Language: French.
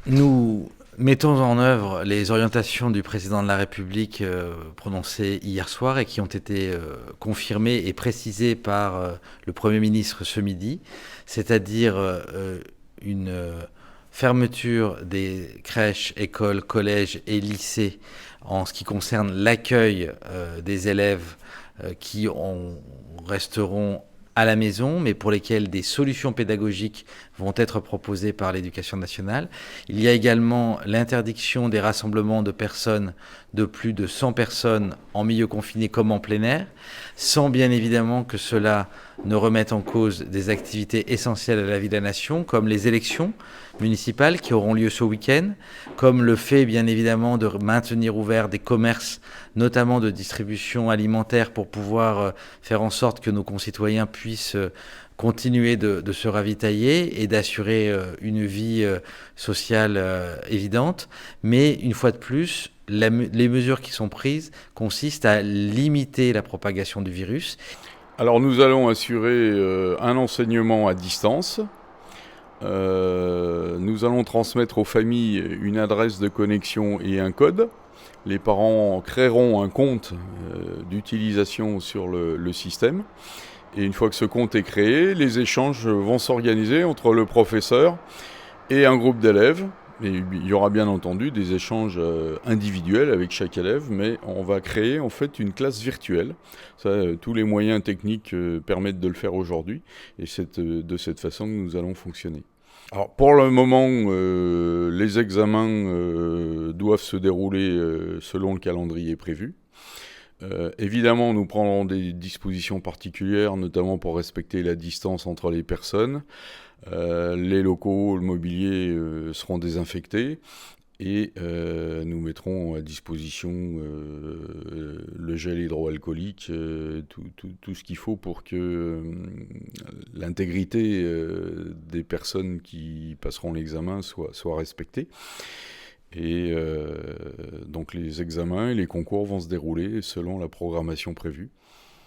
Nous mettons en œuvre les orientations du président de la République prononcées hier soir et qui ont été confirmées et précisées par le Premier ministre ce midi, c'est-à-dire une fermeture des crèches, écoles, collèges et lycées en ce qui concerne l'accueil des élèves resteront à la maison, mais pour lesquels des solutions pédagogiques vont être proposées par l'Éducation nationale. Il y a également l'interdiction des rassemblements de personnes, de plus de 100 personnes en milieu confiné comme en plein air, sans bien évidemment que cela ne remette en cause des activités essentielles à la vie de la nation, comme les élections municipales qui auront lieu ce week-end, comme le fait bien évidemment de maintenir ouverts des commerces, notamment de distribution alimentaire, pour pouvoir faire en sorte que nos concitoyens puissent continuer de se ravitailler et d'assurer une vie sociale évidente. Mais une fois de plus, les mesures qui sont prises consistent à limiter la propagation du virus. Alors nous allons assurer un enseignement à distance. Nous allons transmettre aux familles une adresse de connexion et un code. Les parents créeront un compte d'utilisation sur le système. Et une fois que ce compte est créé, les échanges vont s'organiser entre le professeur et un groupe d'élèves. Et il y aura bien entendu des échanges individuels avec chaque élève, mais on va créer en fait une classe virtuelle. Ça, tous les moyens techniques permettent de le faire aujourd'hui, et c'est de cette façon que nous allons fonctionner. Alors pour le moment, les examens doivent se dérouler selon le calendrier prévu. Évidemment, nous prendrons des dispositions particulières, notamment pour respecter la distance entre les personnes. Les locaux, le mobilier seront désinfectés et nous mettrons à disposition le gel hydroalcoolique, tout ce qu'il faut pour que l'intégrité des personnes qui passeront l'examen soit respectée. Et donc les examens et les concours vont se dérouler selon la programmation prévue.